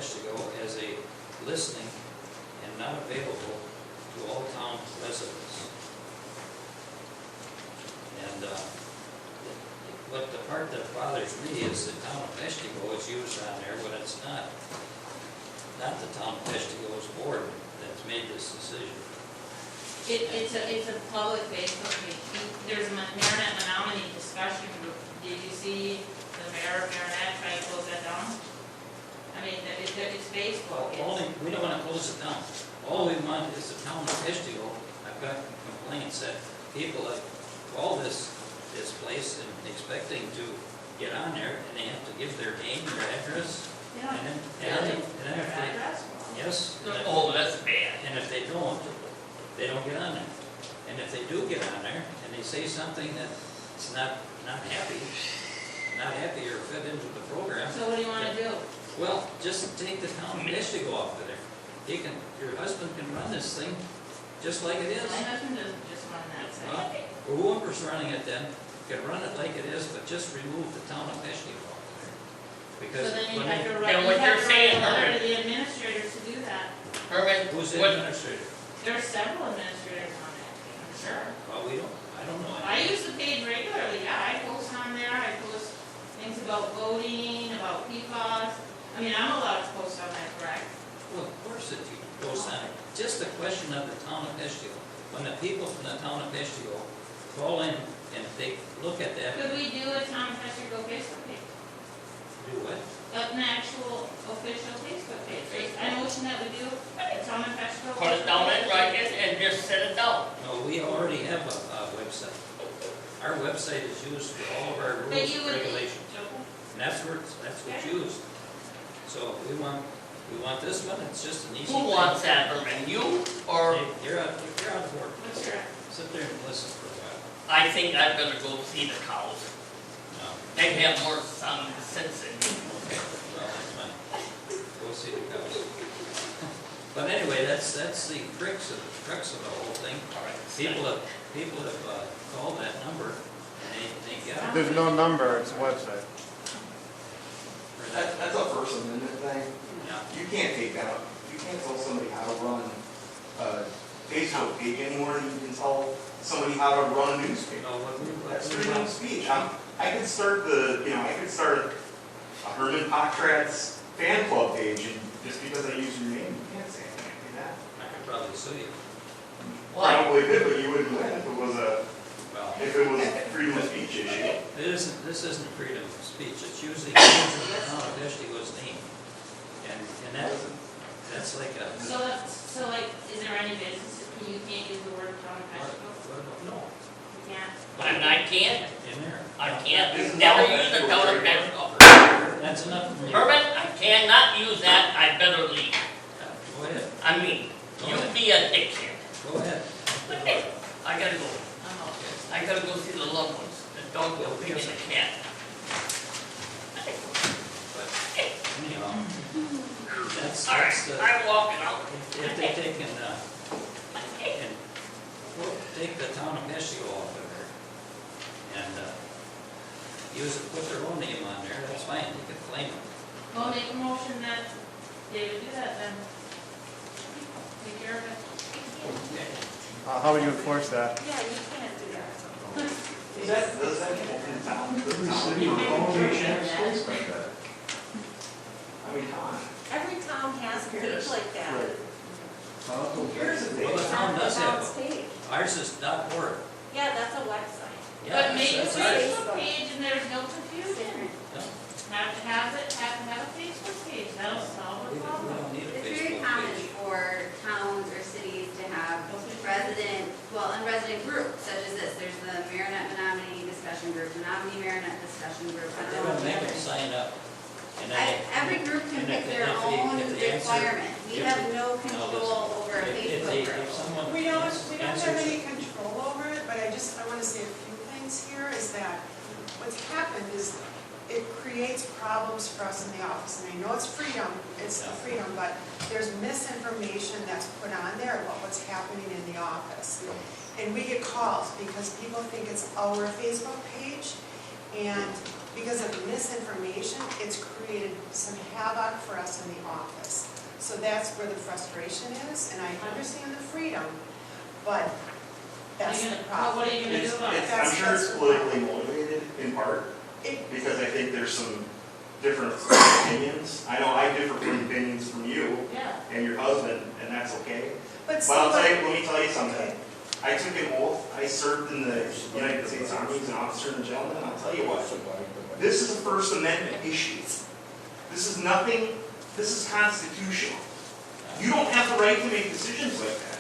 Peshtigo as a listening and not available to all town residents. And what the part that bothers me is the town of Peshtigo is used on there when it's not the town of Peshtigo's board that's made this decision. It's a public Facebook page. There's a Marinette Menominee discussion group. Did you see the mayor of Marinette try to close that down? I mean, it's Facebook. We don't want to close it down. All we want is the town of Peshtigo. I've got complaints that people have called this place and expecting to get on there, and they have to give their name, their address. Yeah. And then Their if they, address? yes. Oh, that's bad. And if they don't get on there. And if they do get on there, and they say something that's not happy or fit into the program. So what do you want to do? Well, just take the town of Peshtigo off of there. Your husband can run this thing just like it is. My husband doesn't just run that site. Or whoever's running it then can run it like it is, but just remove the town of Peshtigo off of there. So Because then you when have they, to write And what a you're saying, letter to the administrators to do that. Herman, who's the what, administrator? There are several administrators on that, I'm sure. Well, I don't know. I use the page regularly, yeah, I post on there, I post things about voting, about PFAS. I mean, I'm allowed to post on that, correct? Well, of course it goes on. Just a question of the town of Peshtigo. When the people from the town of Peshtigo call in and if they look at that, Could we do a town Peshtigo Facebook page? do what? An actual official Facebook page? I motion that we do a town Peshtigo. put it down and write it and just set it down. No, we already have a website. Our website is used for all of our rules But you and would. regulations. And that's what's used. So we want this one, it's just an easy thing. Who wants that, Herman? You or? Hey, you're on the board. What's your? Sit there and listen for a while. I think I'd better go see the cows. No. They have more sense than you. Okay, well, that's fine. Go see the cows. But anyway, that's the crux of the whole thing. All right. People have called that number and they got it. There's no number, it's a website. That's a First Amendment thing. Yeah. You can't take that up. You can't tell somebody how to run a Facebook page any more than you can tell somebody how to run a newspaper. No, That's freedom of speech. I could start a Herman Pottrat's fan club page, and just because I use your name, you can't say I can't do that. I could probably sue you. Why? Probably could, but you wouldn't win if it was a Well, freedom of speech issue. this isn't freedom of speech. It's usually using the town of Peshtigo's name. And that's like a. So like, is there any business, you can't use the word town Peshtigo? No, You can't? And I can't. in there. I can't. Never use the town of Peshtigo. That's enough from you. Herman, I cannot use that. I better leave. Go ahead. I mean, you be a dickhead. Go ahead. I gotta go. I'm okay. I gotta go see the loved ones. The dog, the pig, and the cat. But anyhow, that's All right, the. I'm walking out. If they take and take the town of Peshtigo off of there and put their own name on there, that's fine, you can claim it. Well, make a motion that they would do that then. Take care of it. Okay. How would you enforce that? Yeah, you can't do that. Does that open town? I mean, come on. Every town has a page like that. Here's the Well, the thing. town does have, Town's page. ours is .org. Yeah, that's a website. Yeah, But make a that's ours. Facebook page and there's no confusion. No, Have to have a Facebook page, that'll solve the we problem. don't need a It's very Facebook common page. for towns or cities to have resident groups such as this. There's the Marinette Menominee discussion group, Menominee Marinette discussion group. I They don't know don't the make them others. sign up. And then- Every group can and pick if their the own answer- requirement. We if have the- no control over a If Facebook group. someone We don't have answers- any control over it, but I want to say a few things here, is that what's happened is it creates problems for us in the office, and I know it's freedom, but there's misinformation that's put on there about what's happening in the office. And we get calls because people think it's our Facebook page, and because of misinformation, it's created some havoc for us in the office. So that's where the frustration is, and I understand the freedom, but that's the problem. What are you gonna do about it? I'm sure it's politically motivated in part, because I think there's some different opinions. I know I differ from opinions from you Yeah. and your husband, and that's okay. But But I'll see, tell you, let me tell you something. okay. I took an oath, I served in the United States Army as an officer and a gentleman, and I'll tell you what, this is a First Amendment issue. This is nothing, this is constitutional. You don't have the right to make decisions like that.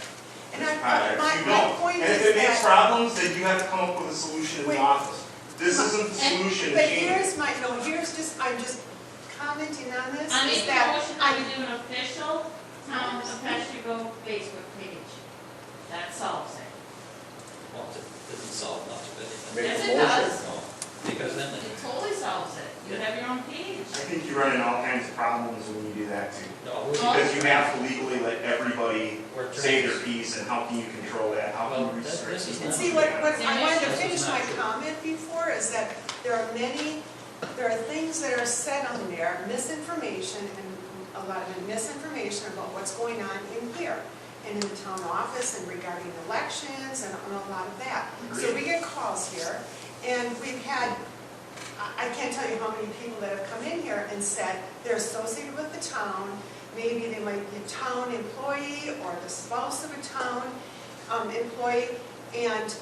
And You my don't. point And if is it makes that, problems, then you have to come up with a solution in Wait. the office. This isn't the solution to but change it. here's my, no, here's just, I'm just commenting on this, I is make a that, motion that we do an official town of Peshtigo Facebook page. That solves it. Well, it doesn't solve much of anything. Yes, it does. No, because then It totally solves it. You have your own page. I think you run into all kinds of problems when you do that too. no, Because you have to legally let everybody we're say their trying. piece, and how can you control that? How can Well, you this restrict is it? and not- see, what I wanted to This is finish not my true. comment before is that there are things that are said on there, misinformation, and a lot of misinformation about what's going on in here, and in the town office, and regarding elections, and a lot of that. So we get calls here, and we've had, I can't tell you how many people that have come in here and said they're associated with the town, maybe they might be a town employee or the spouse of a town employee, and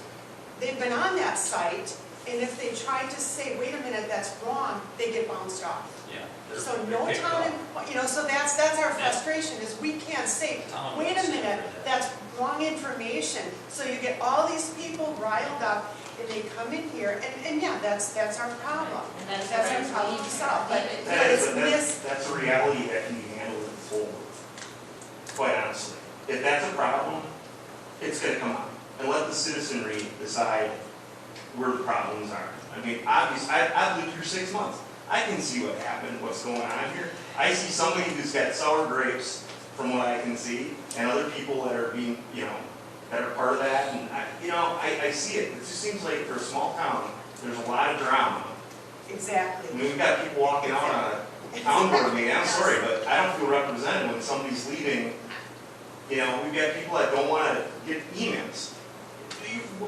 they've been on that site, and if they try to say, wait a minute, that's wrong, they get bounced off. Yeah. So they're no kicked town, off. so that's our frustration, is we can't say, Town wait a won't minute, stand for that. that's wrong information. So you get all these people riled up, and they come in here, and yeah, that's our problem. And that's That's the our right problem way to to solve, but keep it. That it's is, that's a reality that can be handled in full. Quite honestly, if that's a problem, it's gonna come out, and let the citizenry decide where the problems are. I mean, obviously, I've lived here 6 months. I can see what happened, what's going on here. I see somebody who's got sour grapes, from what I can see, and other people that are being, that are part of that, and I see it. It just seems like for a small town, there's a lot of drama. I Exactly. mean, we've got people walking out on a town board meeting, I'm sorry, but I don't feel represented when somebody's leaving. We've got people that don't want to get emails.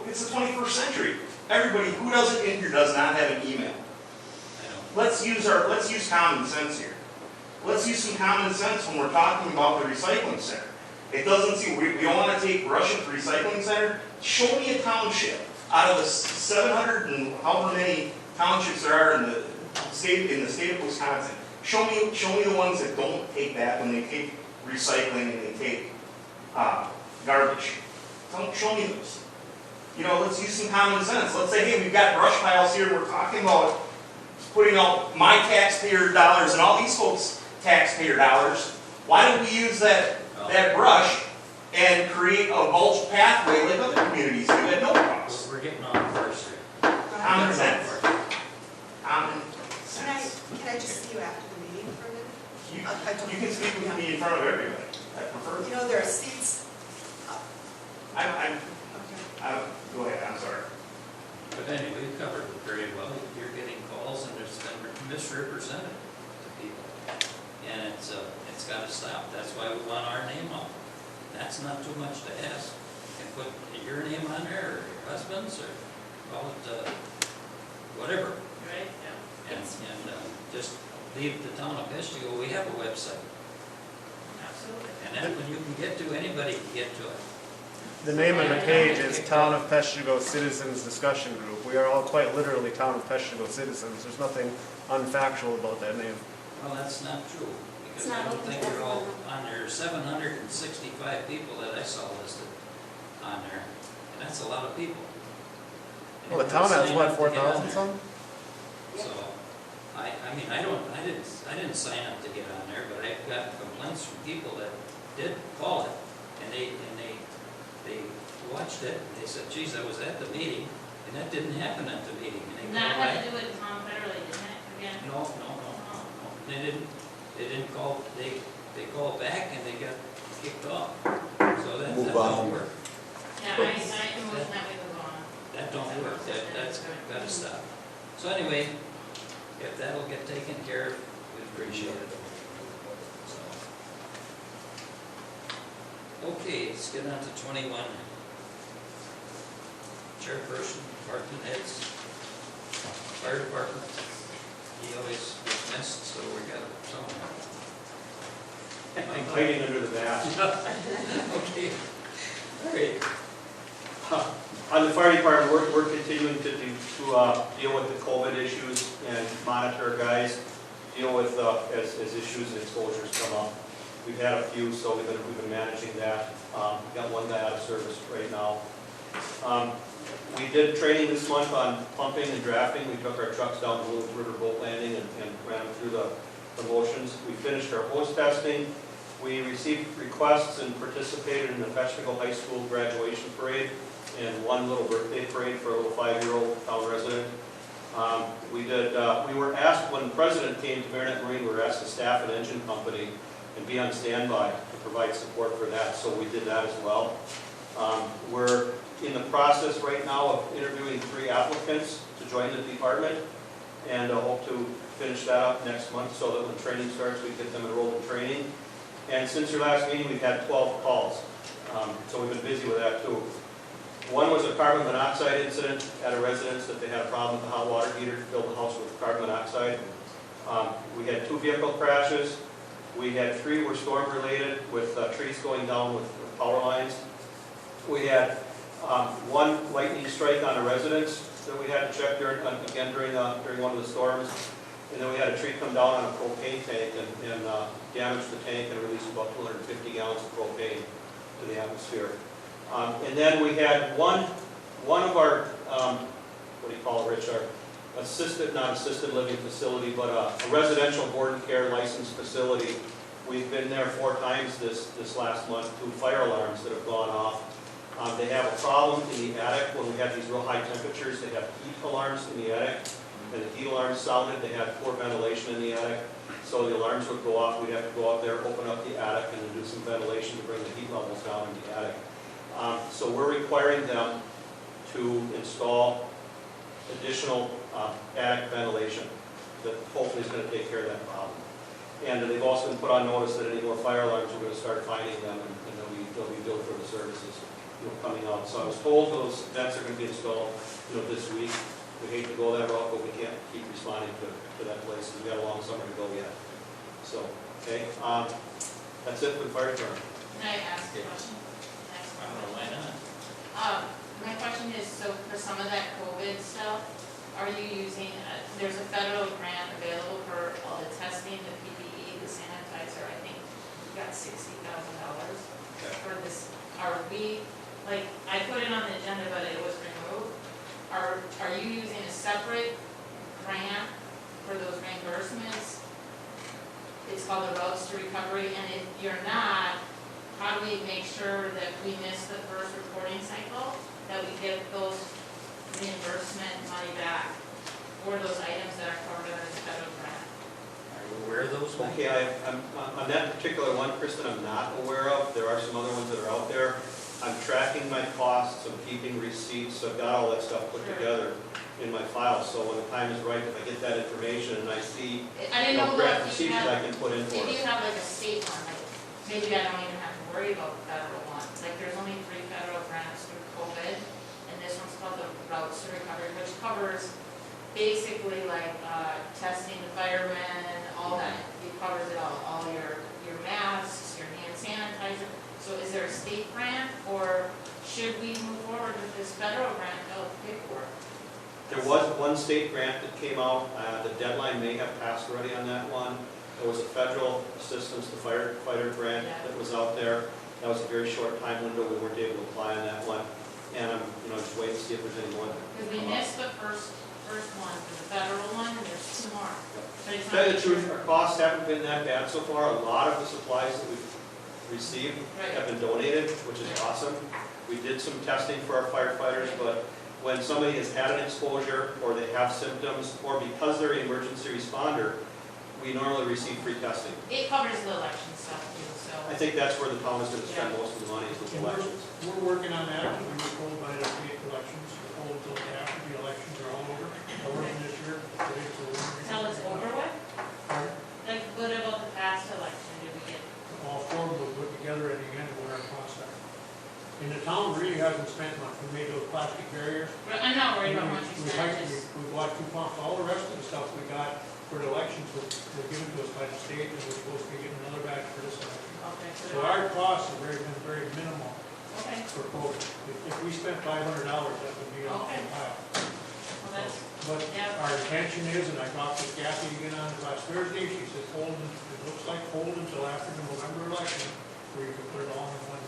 It's the 21st century. Everybody who doesn't in here does not have an email. I know. Let's use common sense here. Let's use some common sense when we're talking about the recycling center. It doesn't seem, we don't want to take brush at the recycling center. Show me a township out of the 700 and however many townships there are in the state of Wisconsin. Show me the ones that don't take that when they take recycling and they take garbage. Show me those. Let's use some common sense. Let's say, hey, we've got brush piles here, and we're talking about putting out my taxpayer dollars and all these folks' taxpayer dollars. Why don't we use that brush and create a mulch pathway like other communities do at no cost? We're getting on first here. Common sense. Common Can sense. I just see you after the meeting for a minute? You can speak with me in front of everybody. I prefer. There are seats. I'm, Okay. go ahead, I'm sorry. But anyway, we covered it very well. You're getting calls and it's been misrepresented to people. And it's got to stop. That's why we want our name up. That's not too much to ask. You can put your name on there or your husband's or call it whatever. Right, yeah. And just leave the town of Peshtigo. We have a website. Absolutely. And that when you can get to, anybody can get to it. The name of the page is Town of Peshtigo Citizens Discussion Group. We are all quite literally Town of Peshtigo citizens. There's nothing unfactual about that name. Well, that's not true, because It's not I don't open think to we're all everyone. on there. 765 people that I saw listed on there, and that's a lot of people. And Well, the if town you has sign what, up to get on 4,000 there- some? So, I didn't sign up to get on there, but I've got complaints from people that did call it, and they watched it, and they said, geez, I was at the meeting, and that didn't happen at the meeting, and they That called had back. to do with Tom Federally, didn't it, again? No, they didn't call, they called back and they got kicked off. So that Move don't on. work. Yeah, I motion that we move on. That don't work, that's gotta stop. So anyway, if that'll get taken care of, we'd appreciate it. So. Okay, let's get on to 21. Chairperson, department heads, fire department. He always gets missed, so we got someone. I'm hiding under the mask. Okay, all right. On the fire department, we're continuing to deal with the COVID issues and monitor guys, deal with as issues and exposures come up. We've had a few, so we've been managing that. We've got one guy out of service right now. We did training this month on pumping and drafting. We took our trucks down to Little River Boat Landing and ran them through the motions. We finished our hose testing. We received requests and participated in the Peshtigo High School graduation parade and one little birthday parade for a little 5-year-old town resident. We were asked, when the president came to Marinette Marine, we were asked to staff an engine company and be on standby to provide support for that, so we did that as well. We're in the process right now of interviewing 3 applicants to join the department, and hope to finish that up next month so that when training starts, we get them enrolled in training. And since your last meeting, we've had 12 calls, so we've been busy with that too. One was a carbon monoxide incident at a residence that they had a problem with the hot water heater to fill the house with carbon monoxide. We had 2 vehicle crashes. We had 3 were storm related with trees going down with power lines. We had 1 lightning strike on a residence that we had to check during one of the storms. And then we had a tree come down on a propane tank and damage the tank and release about 250 gallons of propane to the atmosphere. And then we had one of our, what do you call it, Rich, our not assisted living facility, but a residential board and care licensed facility. We've been there 4 times this last month, 2 fire alarms that have gone off. They have a problem in the attic when we have these real high temperatures. They have heat alarms in the attic, and the heat alarms sounded. They had poor ventilation in the attic, so the alarms would go off. We'd have to go out there, open up the attic, and then do some ventilation to bring the heat levels down in the attic. So we're requiring them to install additional attic ventilation that hopefully is going to take care of that problem. And they've also been put on notice that any more fire alarms, we're going to start finding them, and they'll be billed for the services coming out. So I was told those vents are going to be installed this week. We hate to go that route, but we can't keep responding to that place. We've got a long summer to go yet. So, okay, that's it for the fire department. Can I ask a question? I don't know why not. My question is, so for some of that COVID stuff, are you using, there's a federal grant available for all the testing, the PPE, the sanitizer, I think you got $60,000 for this. Are we, like, I put it on the agenda, but it was removed. Are you using a separate grant for those reimbursements? It's called the Routes to Recovery, and if you're not, how do we make sure that we miss the first reporting cycle, that we get those reimbursement money back for those items that are covered under the federal grant? Are you aware of those? Okay, I'm on that particular one, Kristen, I'm not aware of. There are some other ones that are out there. I'm tracking my costs, I'm keeping receipts, I've got all that stuff put together in my file, so when the time is right, if I get that information and I see grant procedures I can put in for If you us. have like a state one, like maybe I don't even have to worry about the federal one. Like there's only 3 federal grants through COVID, and this one's called the Routes to Recovery, which covers basically like testing the firemen, all that. It covers it all your masks, your hand sanitizer. So is there a state grant, or should we move forward with this federal grant to pay for it? There was one state grant that came out. The deadline may have passed already on that one. There was a federal assistance to firefighter grant that was out there. That was a very short time window. We weren't able to apply on that one. And I'm just waiting to see if there's any more. Because we missed the first one for the federal one, and there's 2 more. But it's To tell you not the truth, our costs haven't been that bad so far. A lot of the supplies that we've received have been donated, which is awesome. We did some testing for our firefighters, but when somebody has had an exposure or they have symptoms, or because they're an emergency responder, we normally receive free testing. It covers the election stuff too, so. I think that's where the town is gonna spend most of the money, is with elections. We're working on that, we were told by the state elections, we're told until after the elections are all over. However, this year, today's the winter. Tell us over what? Like, what about the past election, did we get? All four of them put together at the end of our process. And the town really hasn't spent much, we made those plastic barriers. I'm not worried about what you We said, just, bought 2 pumps, all the rest of the stuff we got for the elections were given to us by the state, and we're supposed to be getting another batch for this election. okay, So our costs have been very minimal okay, for quotas. If we spent $500, that would be a Okay. pile. well, that's, But yeah, our intention is, and I talked with Kathy again on last Thursday, she said, it looks like hold until after the November election, where you can put it all in one.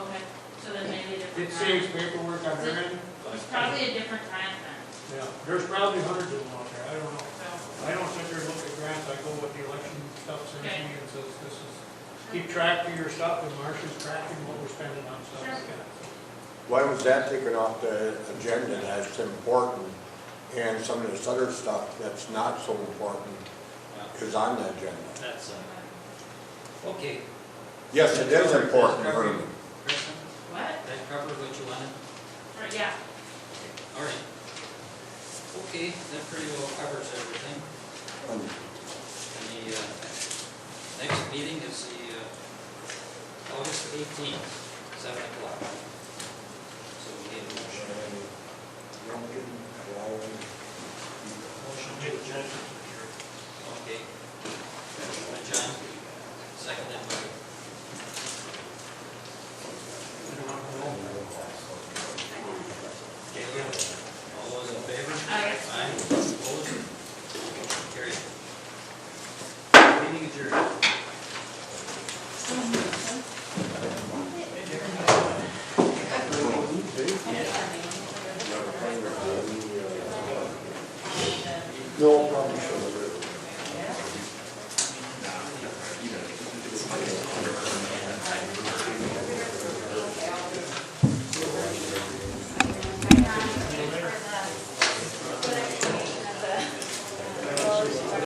okay, so then maybe a It different saves time. paperwork on their end. It's probably a different time then, Yeah, there's probably hundreds of them out there, I don't know. so, I don't sit there and look at grants, I go with the election stuff, sends Okay. me and says, this is, keep track of your stuff, and Marcia's tracking what we're spending on stuff Sure. like that. Why was that taken off the agenda? That's important, and some of this other stuff that's not so important is on the agenda. That's, okay. Yes, it is important, Herman. Kristen, what? that covered what you wanted? Or, yeah, All right. Okay, that pretty well covers everything. And the next meeting is the August 18th, 7 o'clock. So we need a motion. Motion to adjourn. Okay. Motion by John, seconded by Jaeger. All those in favor? Aye. Aye. Opposed? Carried. Meeting adjourned. No.